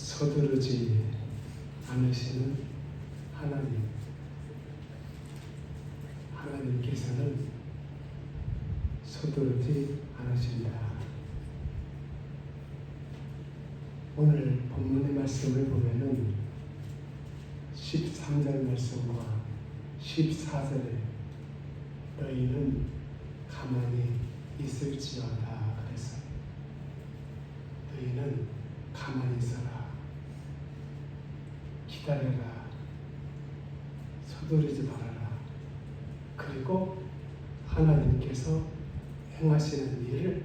서두르지 않으시는 하나님께서는 서두르지 않으신다. 오늘 본문의 말씀을 보면은 13절 말씀과 14절에 너희는 가만히 있을지어다 그랬어요. 너희는 가만히 있어라. 기다려라. 서두르지 말아라. 그리고 하나님께서 행하시는 일을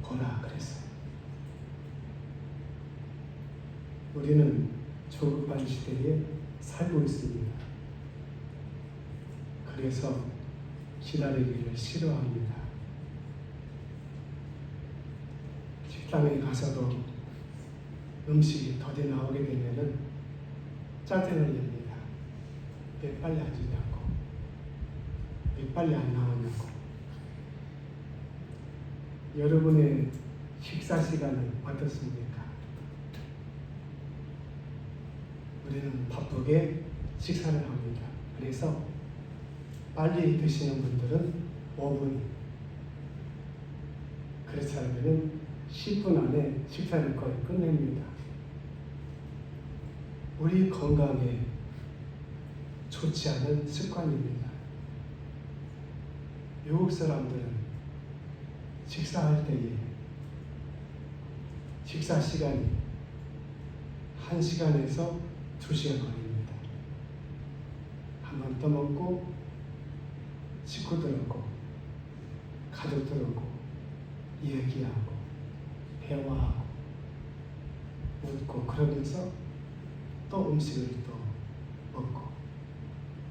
보라 그랬어요. 우리는 조급한 시대에 살고 있습니다. 그래서 기다리기를 싫어합니다. 식당에 가서도 음식이 더디 나오게 되면은 짜증을 냅니다. 왜 빨리 안 주냐고, 왜 빨리 안 나오냐고. 여러분의 식사 시간은 어떻습니까? 우리는 바쁘게 식사를 합니다. 그래서 빨리 드시는 분들은 5분, 그렇지 않으면 10분 안에 식사를 거의 끝냅니다. 우리 건강에 좋지 않은 습관입니다. 외국 사람들은 식사할 때에 식사 시간이 1시간에서 2시간 걸립니다. 한 번 더 먹고 식구들하고 가족들하고 얘기하고 대화하고 웃고 그러면서 또 음식을 또 먹고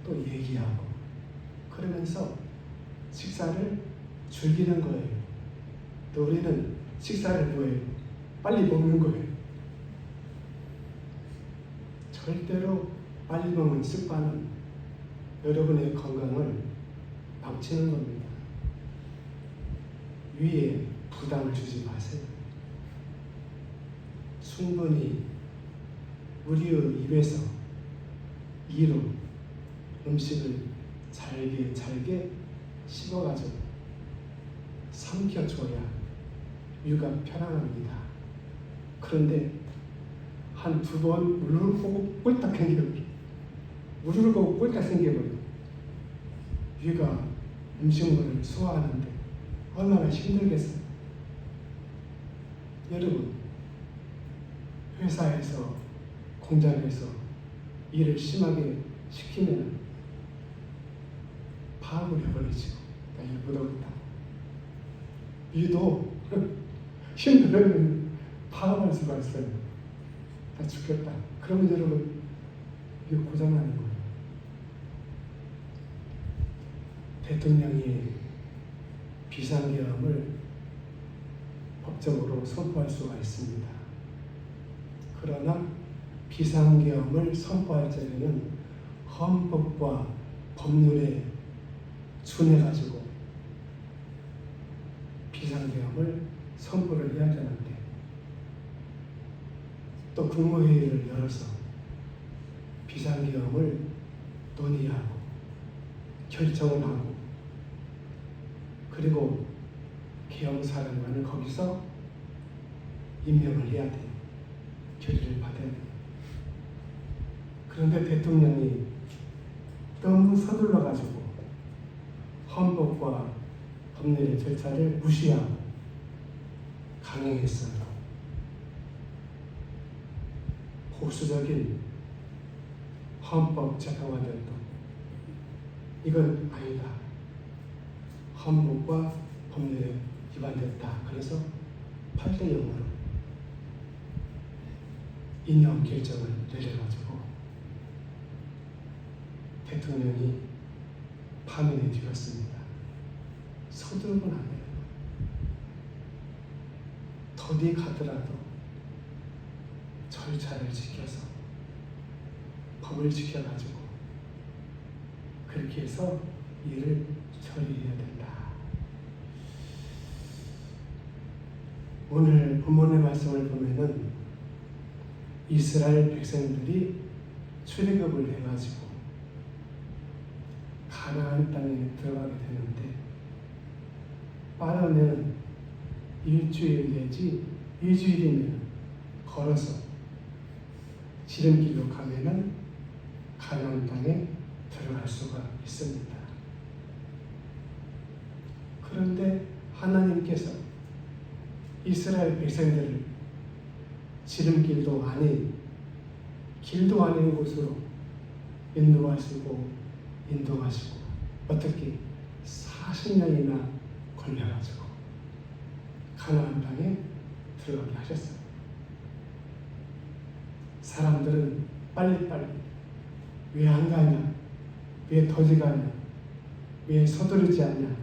또 얘기하고 그러면서 식사를 즐기는 거예요. 또 우리는 식사를 뭐예요? 빨리 먹는 거예요. 절대로 빨리 먹는 습관은 여러분의 건강을 망치는 겁니다. 위에 부담을 주지 마세요. 충분히 우리의 입에서 이로 음식을 잘게 씹어가지고 삼켜줘야 위가 편안합니다. 그런데 한 2번 우르르 보고 꼴딱 생겨버려. 우르르 보고 꼴딱 생겨버려. 위가 음식물을 소화하는데 얼마나 힘들겠어요. 여러분, 회사에서 공장에서 일을 심하게 시키면 파업을 해버리죠. 나 일 못하겠다. 위도 힘들면 파업할 수가 있어요. 나 죽겠다. 그러면 여러분 이거 고장나는 거예요. 대통령이 비상계엄을 법적으로 선포할 수가 있습니다. 그러나 비상계엄을 선포할 때에는 헌법과 법률에 준해가지고 비상계엄을 선포를 해야 되는데 또 국무회의를 열어서 비상계엄을 논의하고 결정을 하고 그리고 계엄사령관을 거기서 임명을 해야 돼요. 결의를 받아야 돼요. 그런데 대통령이 너무 서둘러가지고 헌법과 법률의 절차를 무시하고 강행했어요. 보수적인 헌법재판관들도 이건 아니다. 헌법과 법률에 위반됐다. 그래서 8대0으로 인용 결정을 내려가지고 대통령이 파면에 들었습니다. 서두르면 안 돼요. 더디 가더라도 절차를 지켜서 법을 지켜가지고 그렇게 해서 일을 처리해야 된다. 오늘 본문의 말씀을 보면은 이스라엘 백성들이 출애굽을 해가지고 가나안 땅에 들어가게 되는데 빠르면 일주일 내지 2주일이면 걸어서 지름길로 가면은 가나안 땅에 들어갈 수가 있습니다. 그런데 하나님께서 이스라엘 백성들을 지름길도 아닌 길도 아닌 곳으로 인도하시고 어떻게 40년이나 걸려가지고 가나안 땅에 들어가게 하셨어요. 사람들은 빨리빨리 왜 안 가냐? 왜 더디 가냐? 왜 서두르지 않냐?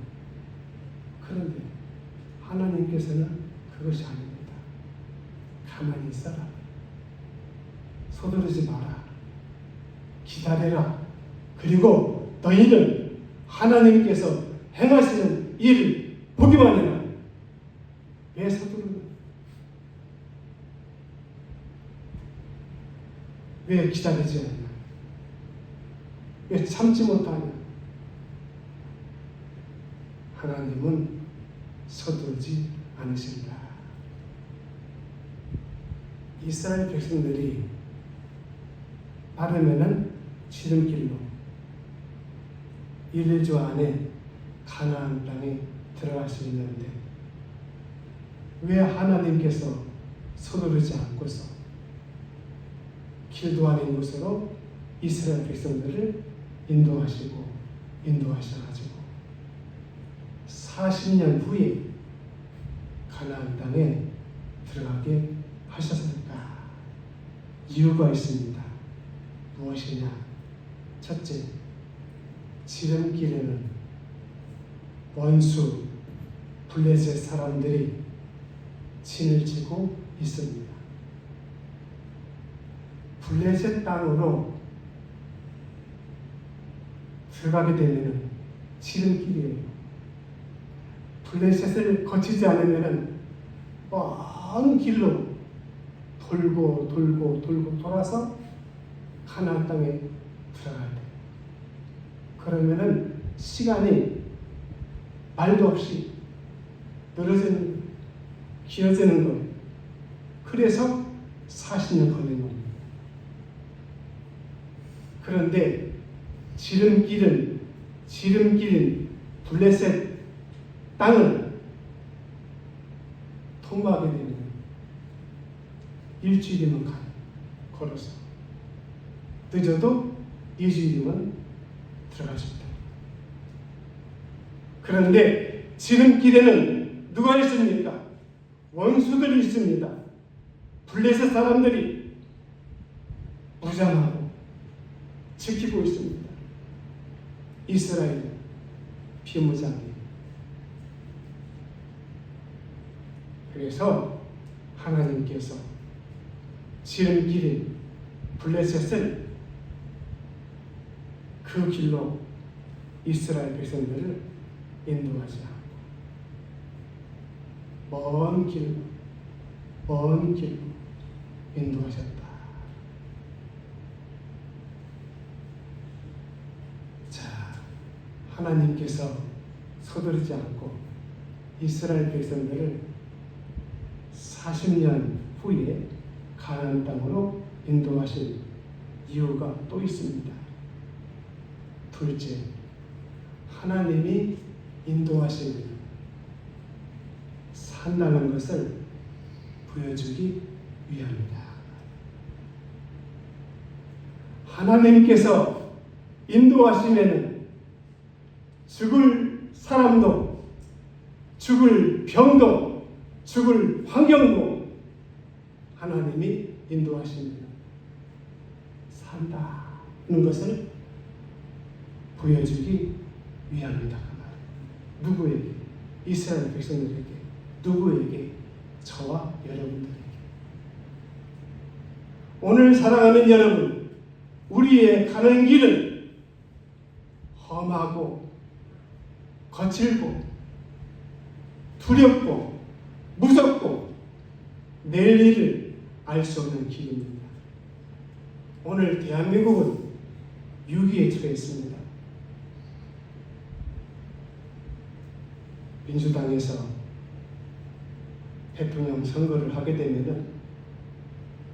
그런데 하나님께서는 그것이 아닙니다. 가만히 있어라. 서두르지 마라. 기다려라. 그리고 너희는 하나님께서 행하시는 일을 보기만 해라. 왜 서두르냐? 왜 기다리지 않냐? 왜 참지 못하냐? 하나님은 서두르지 않으신다. 이스라엘 백성들이 빠르면은 지름길로 1, 2주 안에 가나안 땅에 들어갈 수 있는데 왜 하나님께서 서두르지 않고서 길도 아닌 곳으로 이스라엘 백성들을 인도하셔가지고 40년 후에 가나안 땅에 들어가게 하셨을까? 이유가 있습니다. 무엇이냐? 첫째, 지름길에는 원수 블레셋 사람들이 진을 치고 있습니다. 블레셋 땅으로 들어가게 되면 지름길이에요. 블레셋을 거치지 않으면 먼 길로 돌고 돌아서 가나안 땅에 들어가야 돼요. 그러면은 시간이 말도 없이 늘어지는, 길어지는 거예요. 그래서 40년 걸린 겁니다. 그런데 지름길인 블레셋 땅을 통과하게 되면 일주일이면 가요. 걸어서. 늦어도 2주일이면 들어갈 수 있다. 그런데 지름길에는 누가 있습니까? 원수들이 있습니다. 블레셋 사람들이 무장하고 지키고 있습니다. 이스라엘은 비무장이에요. 그래서 하나님께서 지름길인 블레셋을 그 길로 이스라엘 백성들을 인도하지 않고 먼 길로 인도하셨다. 자, 하나님께서 서두르지 않고 이스라엘 백성들을 40년 후에 가나안 땅으로 인도하신 이유가 또 있습니다. 둘째, 하나님이 인도하시면 산다는 것을 보여주기 위함이다. 하나님께서 인도하시면 죽을 사람도, 죽을 병도, 죽을 환경도 하나님이 인도하시면 산다는 것을 보여주기 위함이다. 누구에게? 이스라엘 백성들에게. 누구에게? 저와 여러분들에게. 오늘 사랑하는 여러분, 우리의 가는 길은 험하고 거칠고 두렵고 무섭고 내일 일을 알 수 없는 길입니다. 오늘 대한민국은 위기에 처해 있습니다. 민주당에서 대통령 선거를 하게 되면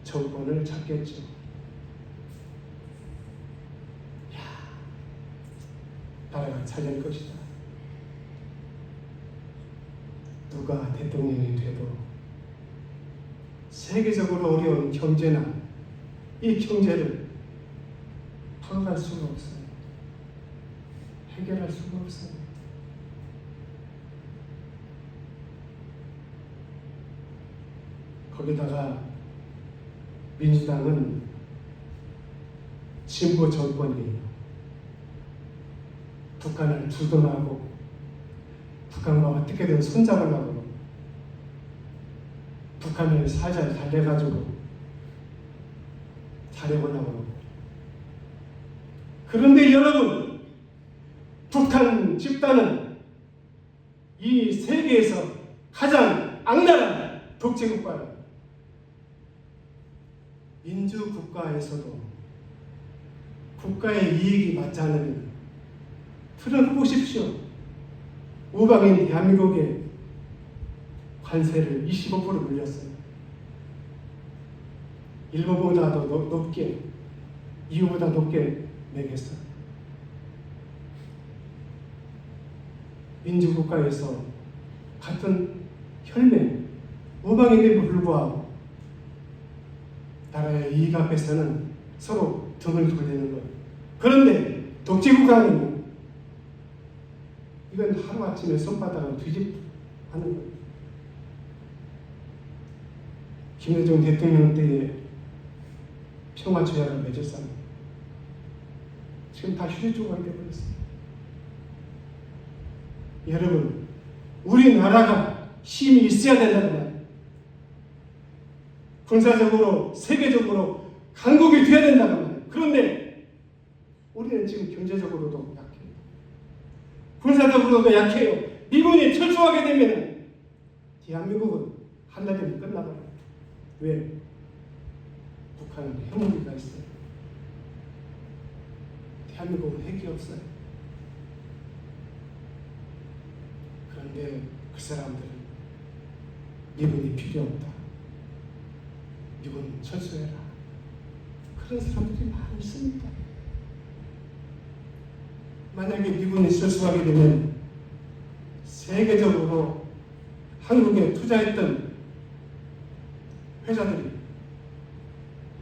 정권을 잡겠죠. 나라가 잘 것이다. 누가 대통령이 돼도 세계적으로 어려운 경제나 이 경제를 풀어갈 수가 없어요. 해결할 수가 없어요. 거기다가 민주당은 진보 정권이에요. 북한을 두둔하고 북한과 어떻게든 손잡으려고 북한을 살살 달래가지고 잘해보려고. 그런데 여러분, 북한 집단은 이 세계에서 가장 악랄한 독재국가예요. 민주국가에서도 국가의 이익이 맞지 않으면 들어보십시오. 우방인 대한민국에 관세를 25% 물렸어요. 일본보다도 높게, 이유보다 높게 매겼어요. 민주국가에서 같은 혈맹, 우방인에도 불구하고 나라의 이익 앞에서는 서로 등을 돌리는 거예요. 그런데 독재국가는 이건 하루아침에 손바닥을 뒤집하는 거예요. 김대중 대통령 때에 평화조약을 맺었습니다. 지금 다 휴지 조각이 되어버렸어요. 여러분, 우리나라가 힘이 있어야 된다는 말이에요. 군사적으로, 세계적으로 강국이 되어야 된다는 말이에요. 그런데 우리는 지금 경제적으로도 약해요. 군사적으로도 약해요. 미군이 철수하게 되면 대한민국은 한나라면 끝나버려요. 왜? 북한은 핵무기가 있어요. 대한민국은 핵이 없어요. 그런데 그 사람들은 미군이 필요 없다. 미군 철수해라. 그런 사람들이 많이 있습니다. 만약에 미군이 철수하게 되면 세계적으로 한국에 투자했던 회사들이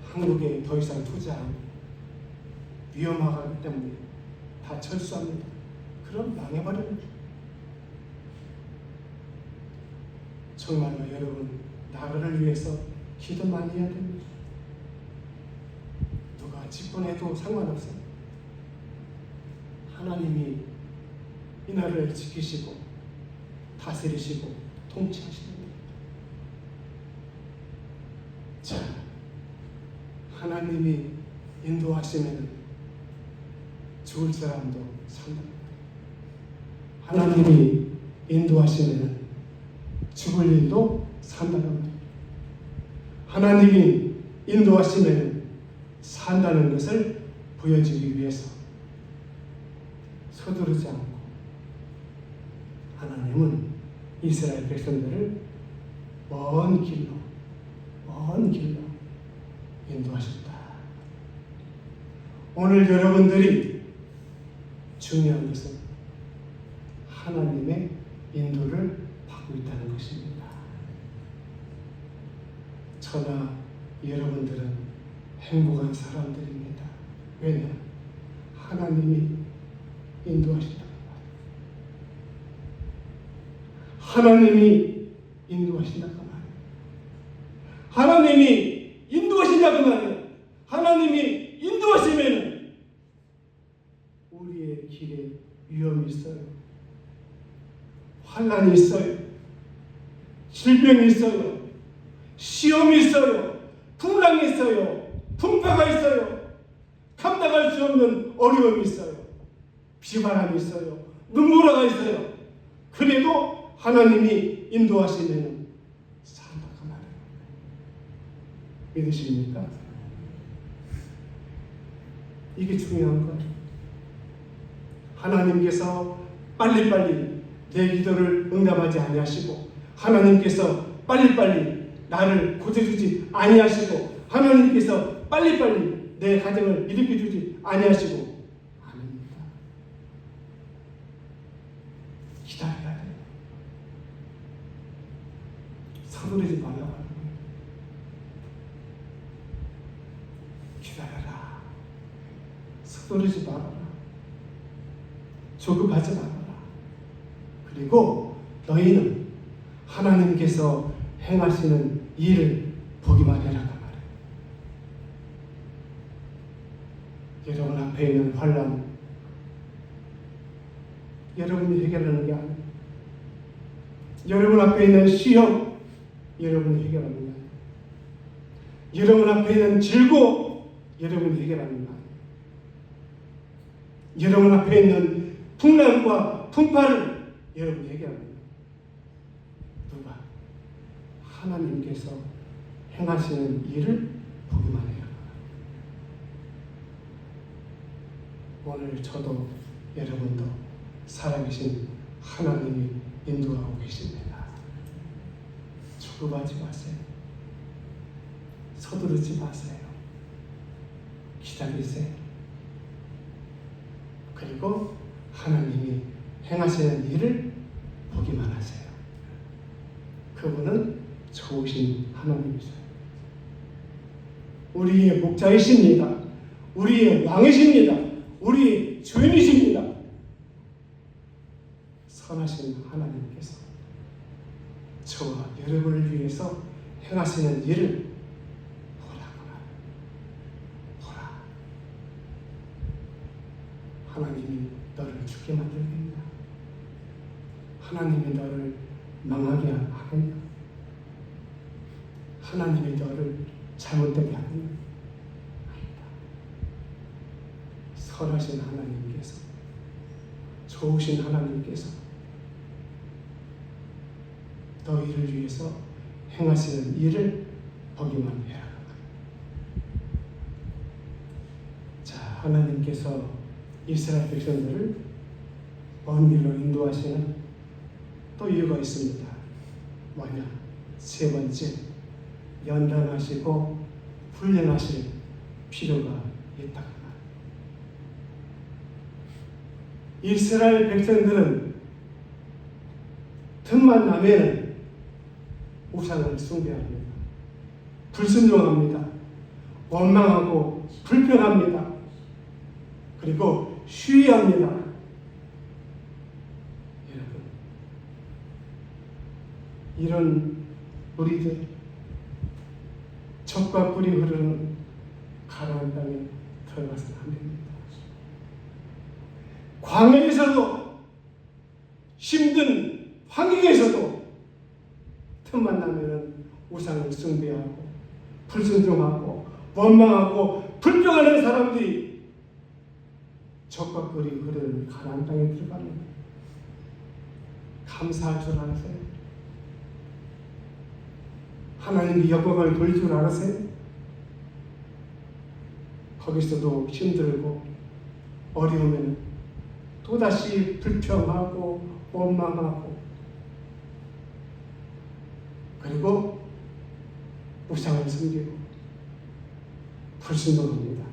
한국에 더 이상 투자하고 위험하기 때문에 다 철수합니다. 그럼 망해버립니다. 정말로 여러분, 나라를 위해서 기도 많이 해야 됩니다. 누가 집권해도 상관없어요. 하나님이 이 나라를 지키시고 다스리시고 통치하십니다. 자, 하나님이 인도하시면 죽을 사람도 산답니다. 하나님이 인도하시면 죽을 일도 산다는 겁니다. 하나님이 인도하시면 산다는 것을 보여주기 위해서 서두르지 않고 하나님은 이스라엘 백성들을 먼 길로 인도하셨다. 오늘 여러분들이 중요한 것은 하나님의 인도를 받고 있다는 것입니다. 저나 여러분들은 행복한 사람들입니다. 왜냐? 하나님이 인도하신다고 말이에요. 하나님이 인도하신다고 말이에요. 하나님이 인도하신다고 말이에요. 하나님이 인도하시면 우리의 길에 위험이 있어요. 환난이 있어요. 질병이 있어요. 시험이 있어요. 풍랑이 있어요. 풍파가 있어요. 감당할 수 없는 어려움이 있어요. 비바람이 있어요. 눈보라가 있어요. 그래도 하나님이 인도하시면 산다고 말해요. 믿으십니까? 이게 중요한 거예요. 하나님께서 빨리빨리 내 기도를 응답하지 아니하시고, 하나님께서 빨리빨리 나를 고쳐주지 아니하시고, 하나님께서 빨리빨리 내 가정을 일으켜주지 아니하시고, 아닙니다. 기다려야 돼요. 서두르지 말라고 하는 거예요. 기다려라. 서두르지 말아라. 조급하지 말아라. 그리고 너희는 하나님께서 행하시는 일을 보기만 해라 말이에요. 여러분 앞에 있는 환난, 여러분이 해결하는 게 아니에요. 여러분 앞에 있는 시험, 여러분이 해결하는 게 아니에요. 여러분 앞에 있는 즐거움, 여러분이 해결하는 거 아니에요. 여러분 앞에 있는 풍랑과 풍파를 여러분이 해결하는 거예요. 누가? 하나님께서 행하시는 일을 보기만 해요. 오늘 저도 여러분도 살아계신 하나님이 인도하고 계십니다. 조급하지 마세요. 서두르지 마세요. 기다리세요. 그리고 하나님이 행하시는 일을 보기만 하세요. 그분은 좋으신 하나님이세요. 우리의 목자이십니다. 우리의 왕이십니다. 우리의 주인이십니다. 선하신 하나님께서 저와 여러분을 위해서 행하시는 일을 보라구나. 보라. 하나님이 너를 죽게 만들겠나? 하나님이 너를 망하게 하겠나? 하나님이 너를 잘못되게 하겠나? 아니다. 선하신 하나님께서, 좋으신 하나님께서 너희를 위해서 행하시는 일을 보기만 해라. 자, 하나님께서 이스라엘 백성들을 먼 길로 인도하시는 또 이유가 있습니다. 뭐냐? 세 번째, 연단하시고 훈련하실 필요가 있다. 이스라엘 백성들은 틈만 나면 우상을 숭배합니다. 불순종합니다. 원망하고 불평합니다. 그리고 시위합니다. 여러분, 이런 우리들, 젖과 꿀이 흐르는 가나안 땅에 들어가서는 안 됩니다. 광야에서도, 힘든 환경에서도 틈만 나면은 우상을 숭배하고 불순종하고 원망하고 불평하는 사람들이 젖과 꿀이 흐르는 가나안 땅에 들어가면 감사할 줄 아세요? 하나님이 영광을 돌릴 줄 아세요? 거기서도 힘들고 어려우면 또다시 불평하고 원망하고 그리고 우상을 섬기고 불순종합니다.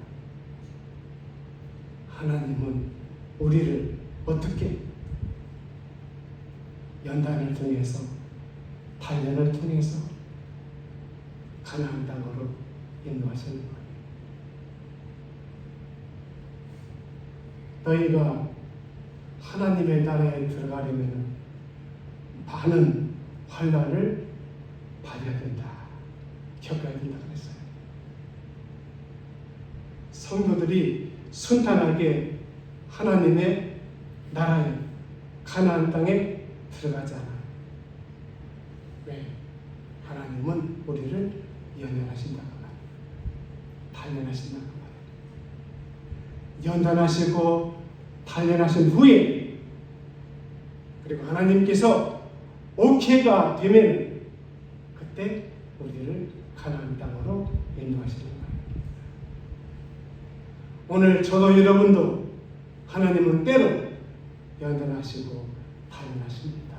하나님은 우리를 어떻게 연단을 통해서 단련을 통해서 가나안 땅으로 인도하시는 거예요. 너희가 하나님의 나라에 들어가려면 많은 환난을 받아야 된다. 겪어야 된다 그랬어요. 성도들이 순탄하게 하나님의 나라에 가나안 땅에 들어가잖아. 왜? 하나님은 우리를 연단하신다고 말이에요. 단련하신다고 말이에요. 연단하시고 단련하신 후에 그리고 하나님께서 오케이가 되면 그때 우리를 가나안 땅으로 인도하시는 거예요. 오늘 저도 여러분도 하나님은 때로 연단하시고 단련하십니다.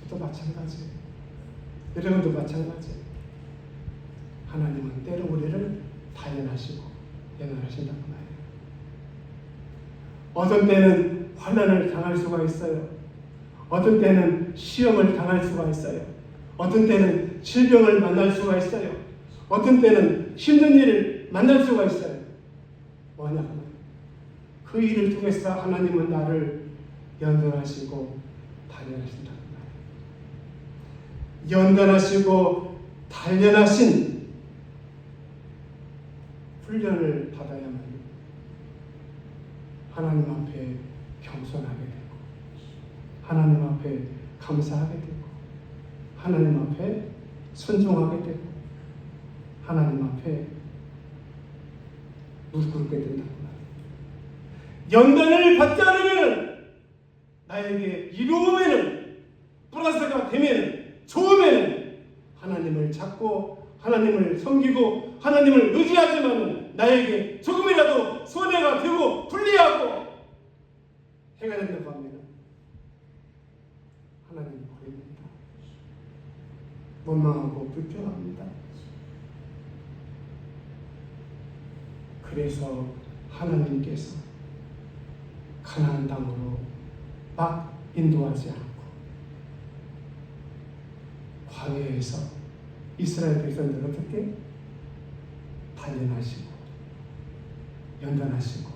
저도 마찬가지예요. 여러분도 마찬가지예요. 하나님은 때로 우리를 단련하시고 연단하신다는 말이에요. 어떤 때는 환난을 당할 수가 있어요. 어떤 때는 시험을 당할 수가 있어요. 어떤 때는 질병을 만날 수가 있어요. 어떤 때는 힘든 일을 만날 수가 있어요. 뭐냐 하면 그 일을 통해서 하나님은 나를 연단하시고 단련하신다는 말이에요. 연단하시고 단련하신 훈련을 받아야만 하나님 앞에 겸손하게 되고 하나님 앞에 감사하게 되고 하나님 앞에 순종하게 되고 하나님 앞에 무릎 꿇게 된다고 말이에요. 연단을 받지 않으면 나에게 이로움에는 플러스가 되면 좋으면 하나님을 찾고 하나님을 섬기고 하나님을 의지하지만 나에게 조금이라도 손해가 되고 불리하고 해가 된다고 합니다. 하나님 버립니다. 원망하고 불평합니다. 그래서 하나님께서 가나안 땅으로 막 인도하지 않고 광야에서 이스라엘 백성들을 어떻게 단련하시고 연단하시고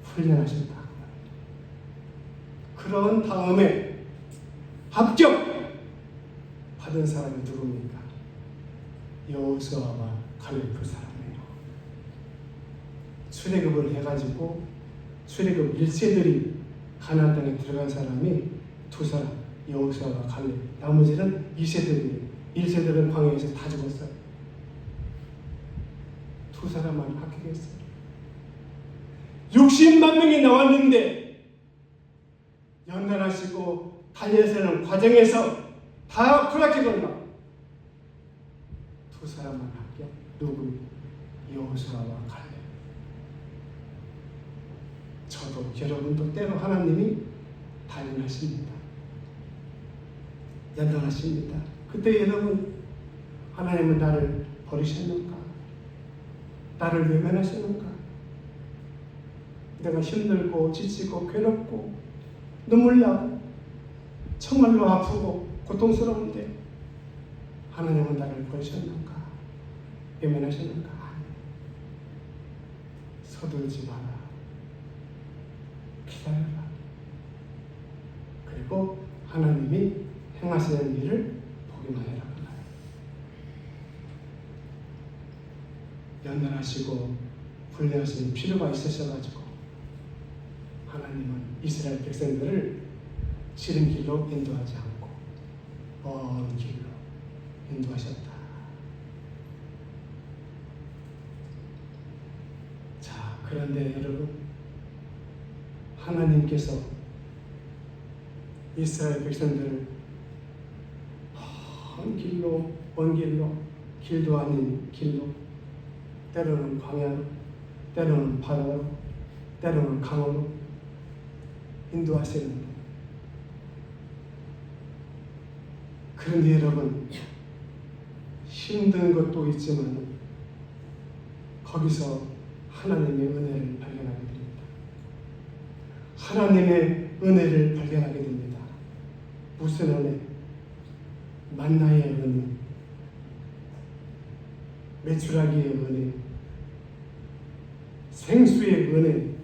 훈련하셨다. 그런 다음에 합격 받은 사람이 누굽니까? 여호수아와 갈렙 그 사람이에요. 출애굽을 해가지고 출애굽 1세들이 가나안 땅에 들어간 사람이 두 사람, 여호수아와 갈렙. 나머지는 2세들이에요. 1세들은 광야에서 다 죽었어요. 두 사람만 합격했어요. 60만 명이 나왔는데 연단하시고 단련하는 과정에서 다 불합격한다. 두 사람만 합격. 누구? 여호수아와 갈렙. 저도 여러분도 때로 하나님이 단련하십니다. 연단하십니다. 그때 여러분 하나님은 나를 버리셨는가? 나를 외면하셨는가? 내가 힘들고 지치고 괴롭고 눈물 나고 정말로 아프고 고통스러운데 하나님은 나를 버리셨는가? 외면하셨는가? 서두르지 마라. 기다려라. 그리고 하나님이 행하시는 일을 보기만 해라. 연단하시고 훈련하시는 필요가 있으셔가지고 하나님은 이스라엘 백성들을 싫은 길로 인도하지 않고 먼 길로 인도하셨다. 자, 그런데 여러분, 하나님께서 이스라엘 백성들을 먼 길로, 길도 아닌 길로, 때로는 광야로, 때로는 바다로, 때로는 강으로 인도하시는데, 그런데 여러분, 힘든 것도 있지만 거기서 하나님의 은혜를 발견하게 됩니다. 하나님의 은혜를 발견하게 됩니다. 무슨 은혜? 만나의 은혜, 메추라기의 은혜, 생수의 은혜,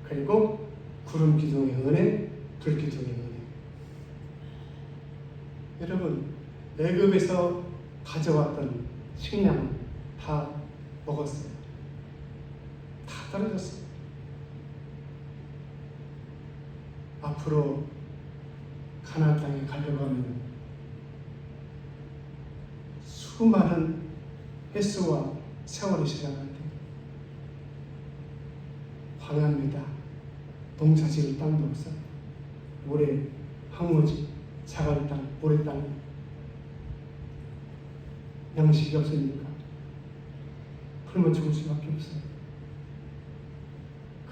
그리고 구름 기둥의 은혜, 불 기둥의 은혜. 여러분, 애굽에서 가져왔던 식량은 다 먹었어요. 다 떨어졌어요. 앞으로 가나안 땅에 가려고 하면 수많은 횟수와 세월이 지나갈 때 광야입니다. 농사 지을 땅도 없어요. 모래, 황무지, 자갈 땅, 모래 땅. 양식이 없으니까 굶어 죽을 수밖에 없어요.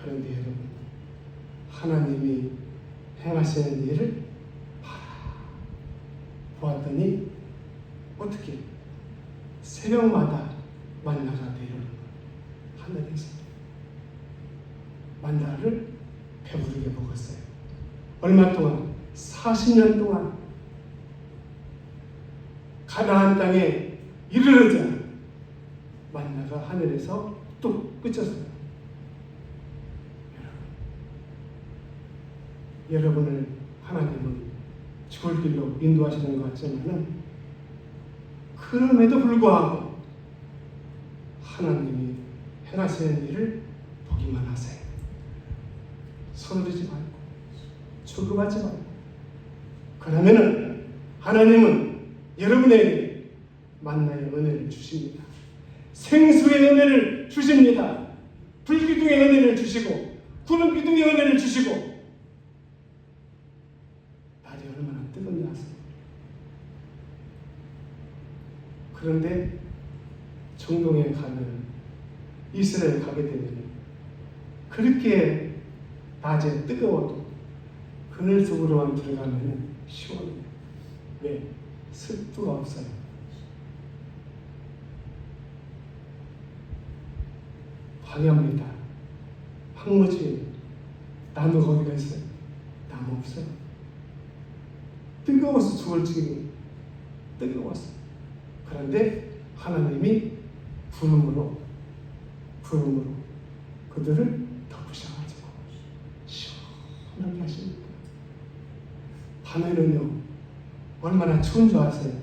그런데 여러분, 하나님이 행하시는 일을 보았더니 어떻게 새벽마다 만나가 내려오는 거예요. 하늘에서 만나를 배부르게 먹었어요. 얼마 동안? 40년 동안 가나안 땅에 이르르자 만나가 하늘에서 뚝 그쳤어요. 여러분을 하나님은 죽을 길로 인도하시는 것 같지만은 그럼에도 불구하고 하나님이 행하시는 일을 보기만 하세요. 서두르지 말고 조급하지 말고. 그러면은 하나님은 여러분에게 만나의 은혜를 주십니다. 생수의 은혜를 주십니다. 불기둥의 은혜를 주시고 구름기둥의 은혜를 주시고 날이 얼마나 뜨겁냐 하세요. 그런데 중동에 가면 이스라엘 가게 되면 그렇게 낮에 뜨거워도 그늘 속으로만 들어가면 시원해요. 왜? 습도가 없어요. 황야입니다. 황무지 나무가 어디가 있어요? 나무 없어요. 뜨거워서 죽을 지경이 뜨거웠어요. 그런데 하나님이 구름으로 그들을 덮으셔가지고 시원하게 하십니다. 밤에는요 얼마나 추운 줄 아세요?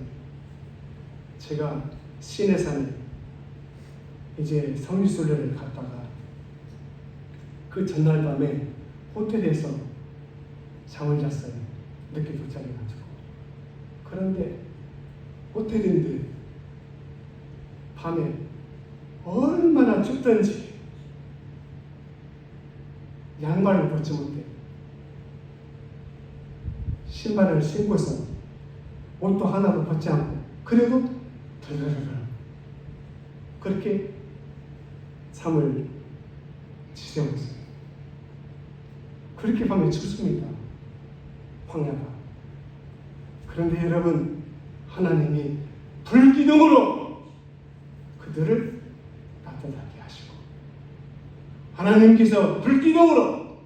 제가 시내산에 이제 성지순례를 갔다가 그 전날 밤에 호텔에서 잠을 잤어요. 늦게 도착해가지고. 그런데 호텔인데 밤에 얼마나 춥던지 양말을 벗지 못해 신발을 신고서 옷도 하나도 벗지 않고 그래도 덜덜덜 그렇게 잠을 지새웠어요. 그렇게 밤에 춥습니다. 황야가. 그런데 여러분, 하나님이 불기둥으로 그들을 따뜻하게 하시고 하나님께서 불기둥으로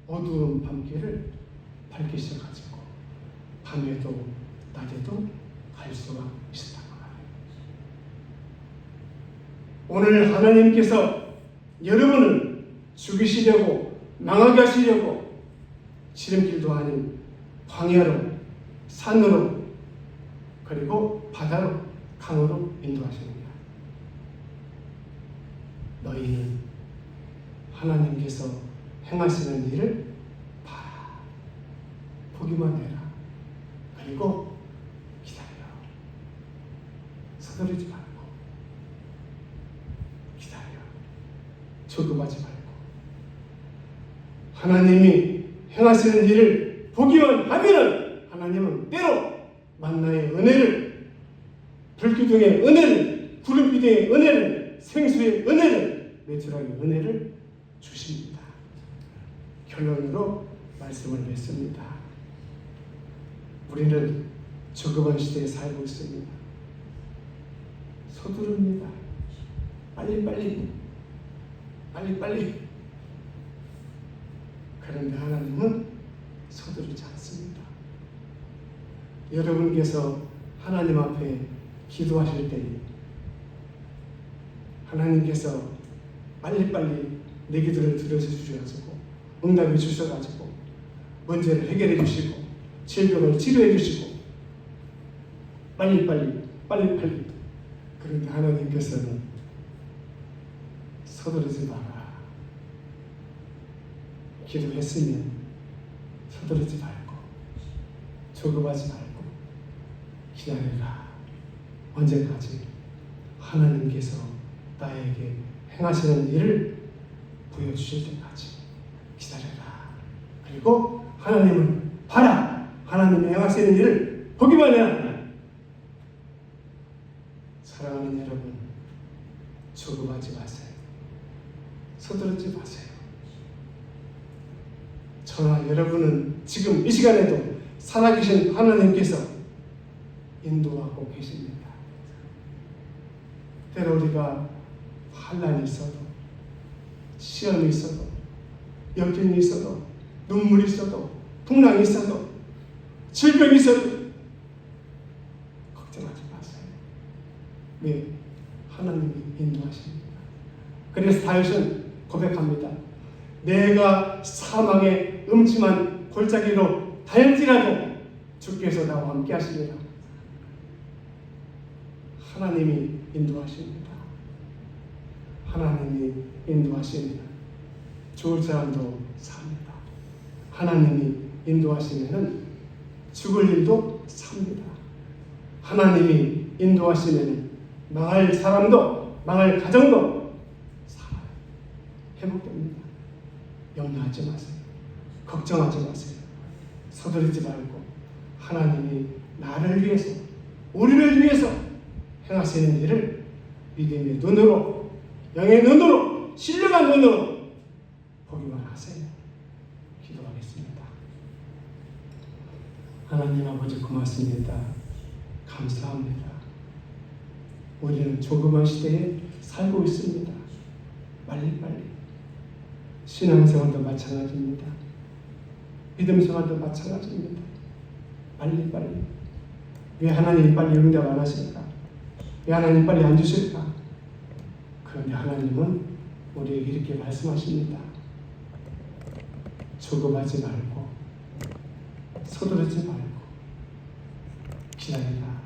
어두운 밤길을 밝히셔가지고 밤에도 낮에도 갈 수가 있었다고 말해요. 오늘 하나님께서 여러분을 죽이시려고 망하게 하시려고 지름길도 아닌 광야로 산으로 그리고 바다로 강으로 인도하십니다. 너희는 하나님께서 행하시는 일을 봐라. 보기만 해라. 그리고 기다려. 서두르지 말고 기다려. 조급하지 말고 하나님이 행하시는 일을 보기만 하면은 하나님은 때로 만나의 은혜를, 불기둥의 은혜를, 구름기둥의 은혜를, 생수의 은혜를, 내추럴의 은혜를 주십니다. 결론으로 말씀을 맺습니다. 우리는 조급한 시대에 살고 있습니다. 서두릅니다. 빨리. 그런데 하나님은 서두르지 않습니다. 여러분께서 하나님 앞에 기도하실 때 하나님께서 빨리 내 기도를 들어주셔가지고 응답해 주셔가지고 문제를 해결해 주시고 질병을 치료해 주시고 빨리. 그런데 하나님께서는 서두르지 마라. 기도했으면 서두르지 말고 조급하지 말고 기다려라. 언제까지? 하나님께서 나에게 행하시는 일을 보여주실 때까지 기다려라. 그리고 하나님을 봐라. 하나님이 행하시는 일을 보기만 해야. 사랑하는 여러분, 조급하지 마세요. 서두르지 마세요. 저나 여러분은 지금 이 시간에도 살아계신 하나님께서 인도하고 계십니다. 때로 우리가 환난이 있어도, 시험이 있어도, 역경이 있어도, 눈물이 있어도, 풍랑이 있어도, 질병이 있어도 걱정하지 마세요. 왜? 하나님이 인도하십니다. 그래서 다윗은 고백합니다. 내가 사망의 음침한 골짜기로 달지라도 주께서 나와 함께 하시리라. 하나님이 인도하십니다. 하나님이 인도하십니다. 죽을 사람도 삽니다. 하나님이 인도하시면은 죽을 일도 삽니다. 하나님이 인도하시면은 망할 사람도 망할 가정도 살아요. 회복됩니다. 염려하지 마세요. 걱정하지 마세요. 서두르지 말고 하나님이 나를 위해서, 우리를 위해서 행하시는 일을 믿음의 눈으로, 영의 눈으로, 신령한 눈으로 보기만 하세요. 기도하겠습니다. 하나님 아버지 고맙습니다. 감사합니다. 우리는 조그만 시대에 살고 있습니다. 빨리빨리. 신앙생활도 마찬가지입니다. 믿음생활도 마찬가지입니다. 빨리빨리. 왜 하나님이 빨리 응답 안 하실까? 왜 하나님 빨리 안 주실까? 그런데 하나님은 우리에게 이렇게 말씀하십니다. 조급하지 말고, 서두르지 말고 기다리라.